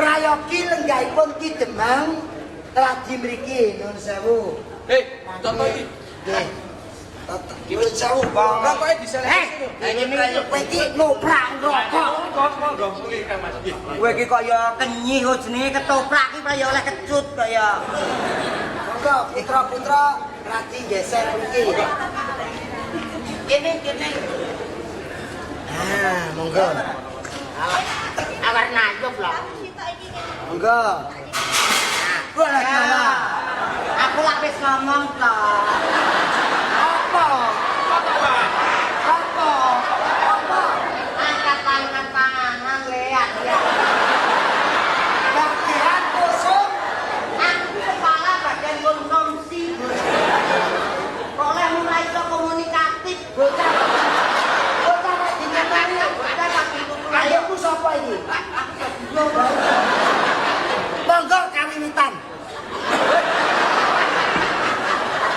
prayogi lenggahipun Ki Demang radi mriki nuwun sewu. Toto iki. Nggih. Nuwun sewu, Bang. Rokoke diselehke. Ini kowe iki ngoprak rokok. Monggo muli Kang Mas. Kowe iki kaya kenyih kok jenenge ketoprak iki kaya oleh kecut kaya. Monggo putra-putra radi geser mriki. Kene. Ah, monggo. Awar nayup lho. Monggo. Nah, aku lak wis ngomong to. Apa? Angkat tangan lihat ya. Bagian kosong. Aku kepala bagian konsumsi. Oleh mulai ke komunikatif. Bocah ayo ku sapa iki? Monggo kawiwitan.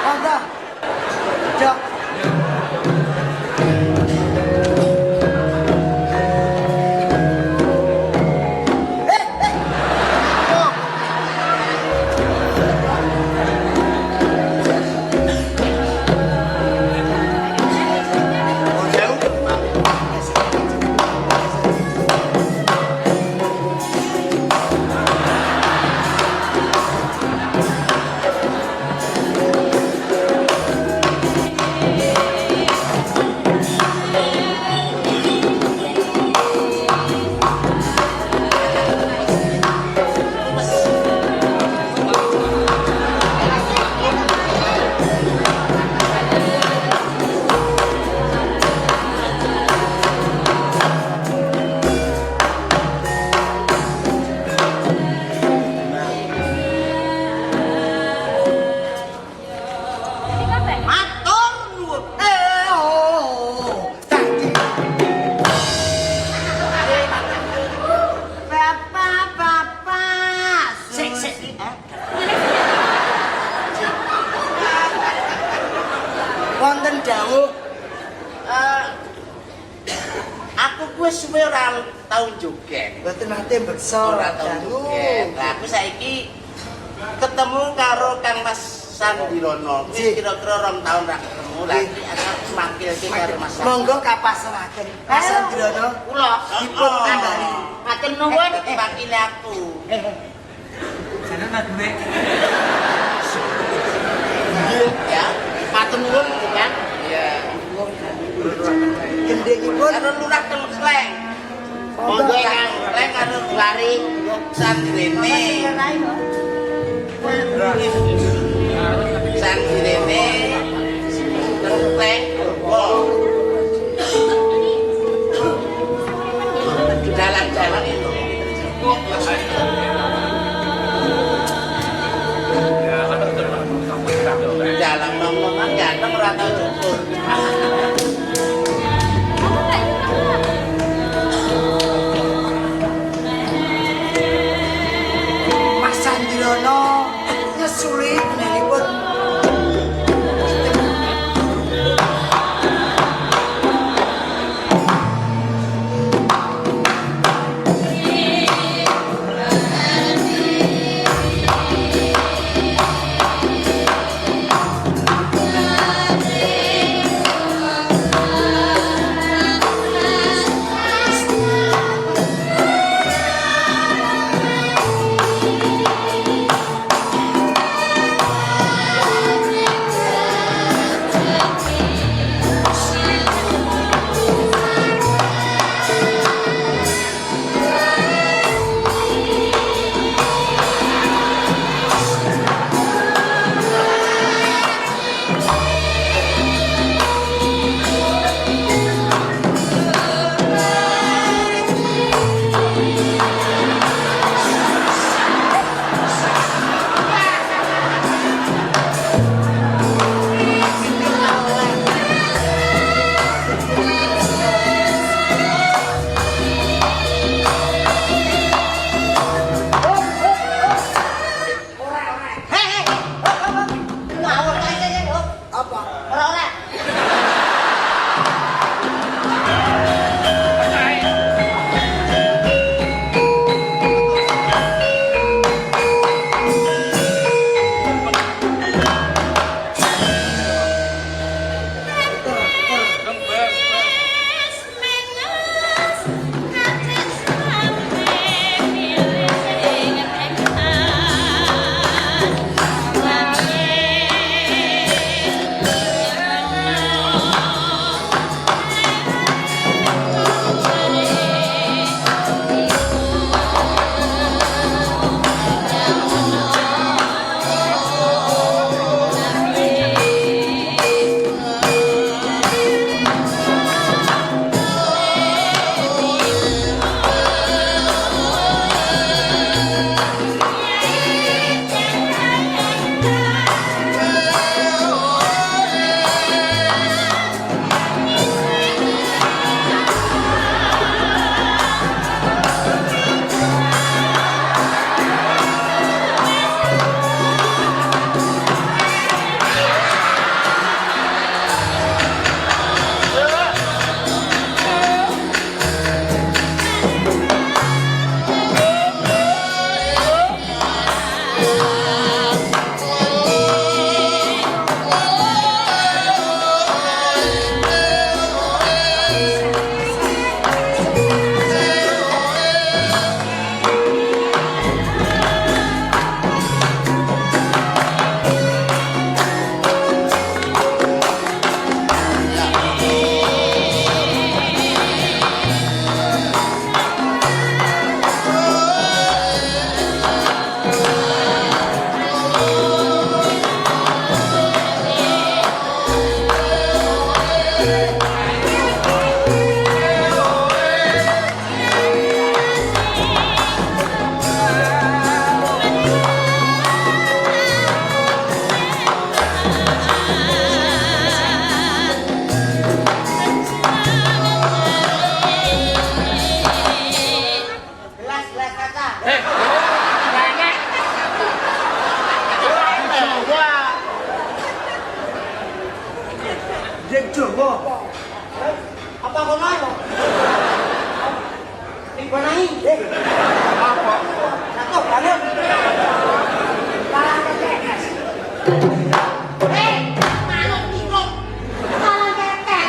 Monggo. Jok. Wonten dawuh aku kuwi suwe ora tau joget. Mboten nate beksa. Ora tau joget. Lah aku saiki ketemu karo Kang Mas Sandirono. Kuwi kira-kira 2 tahun ra ketemu. Lagi aku makilke karo Mas. Monggo kapasrahaken. Mas Sandirono kula dipun kandhani. Matur nuwun makile aku. Sana madune. Ya, matur nuwun kan? Iya. Gendengipun karo lurah Kleng. Monggo Kang Kleng karo Garing Sandirene. Sandirene. Kleng. Jalan-jalan itu. Jalan nongkongan ganteng ora tau cukur. Mas Sandirono nyesuli menipun kakak. Nenek. Jawa. Jek Jawa. Apa kono? Ibonai. Apa? Satu banget. Parang kekek. Manuk tikuk. Parang kekek.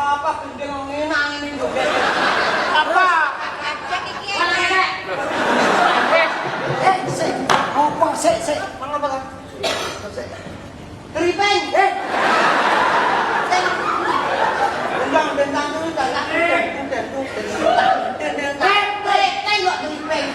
Apa gendeng ngenang ini juga? Apa? Sik. Apa sik. Mangapa kan? Keripeng. Bentang itu tak nak tengok keripeng.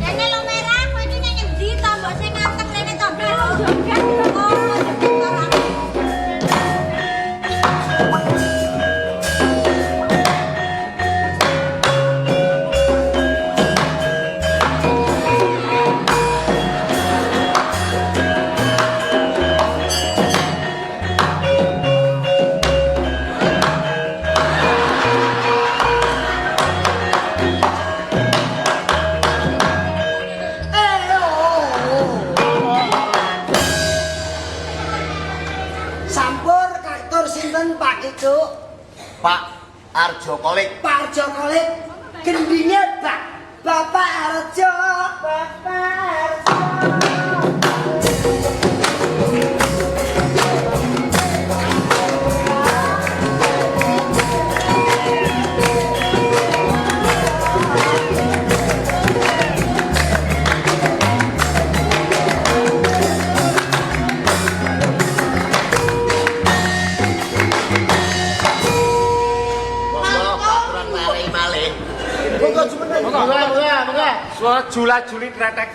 Rene lo merah, kowe iki nang ndi to, mbok sing ngantep rene to, belok joget. Oh, joget barang. Sampur kaktur sinten Pak Iku? Pak Arjo Kolik. Pak Arjo Kolik. Gendine Pak. Bapak Arjo. Bapak Arjo. Kurang malih. Bunga. Suara jula-juli kretek.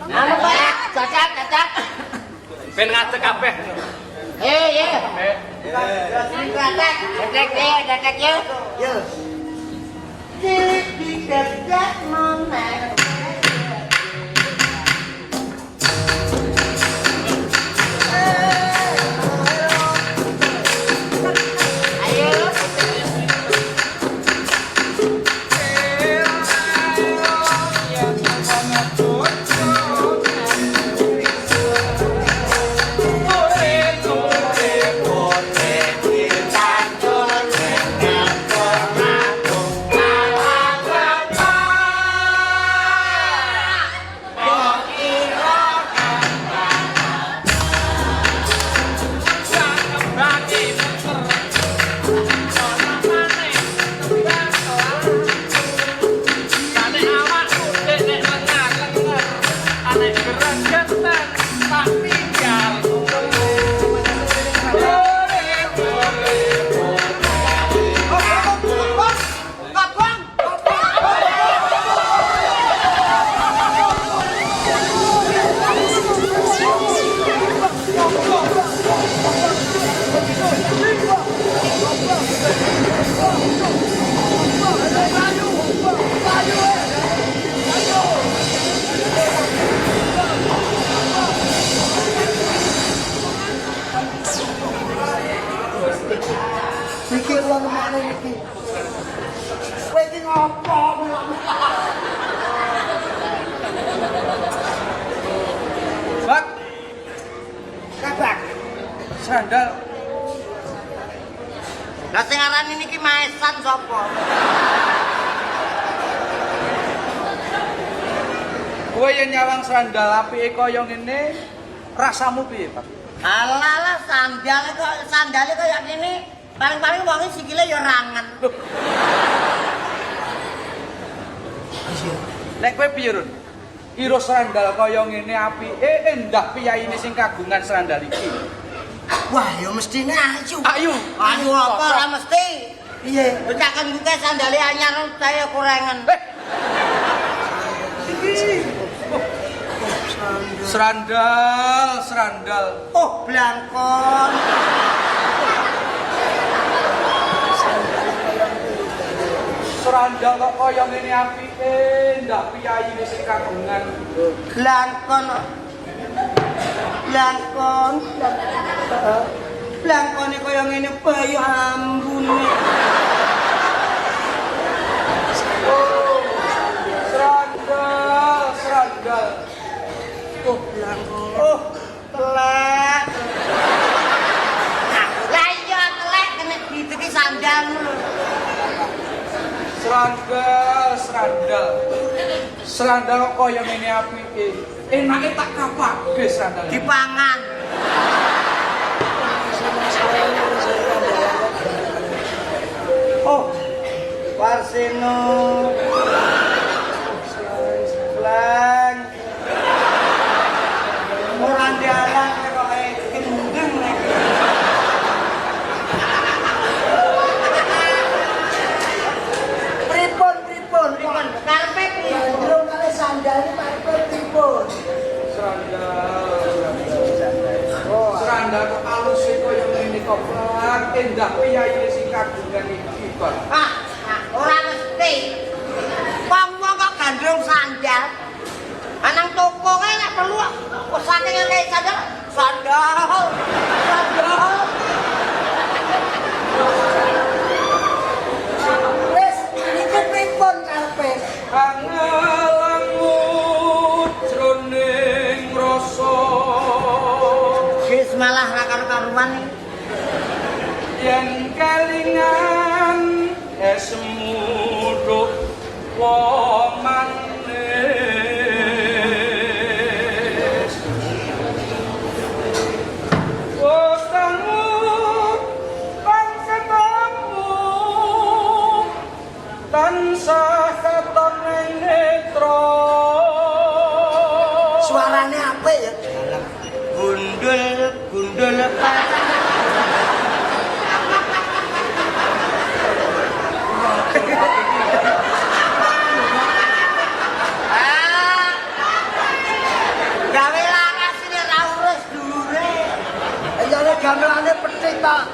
Anu Pak, cacat. Ben ngacek kabeh. Dadak ya. Yo. Dadak mana? Ore, ore, ore, sapa? Kowe yen nyawang sandal apike kaya ngene, rasamu piye, Pak? Alah sandale kaya ngene, paling-paling wonge sikile ya rangen. Nek kowe piye, Run? Ira sandal kaya ngene apike, endah piyaine sing kagungan sandal iki. Wah, ya mestine ayu. Ayu. Ayu apa ora mesti? Piye? Becakan buka sandale anyar saya kurengen. Serandal. Oh, blangkon. Serandal kok kaya ngene apike, ndak piyaine sing kagungan. Blangkon. Blangkone kaya ngene bayu ambune. Serandal. Oh, blangkon. Oh, telek. Lah iya telek kena dituki sandalmu lho. Serandal kok kaya ngene apike. Enake tak kapake sandal. Dipangan. Oh, Warsino. Blang. Ora ndalang kok gendeng lagi. Pripun. Karpet ndrung kali sandal iki karpet pripun? Serandal kok alus kaya ngene kok Pak. Endah piyaine sing kagungan iki, Pak. Ora mesti. Wong kok gandrung sandal. Anang toko kae nek perlu kok saking ngene sandal. Wes, iki pripun karpet? Angalangut jroning rasa Wis malah ra karo-karuan iki. yen kelingan esmuduk wong manis wetengmu kang ketemu tansah katon ing netra Suarane apik ya. Gundul parang. Gawe laras ini ra urus dure. Ya gamelane petik tak.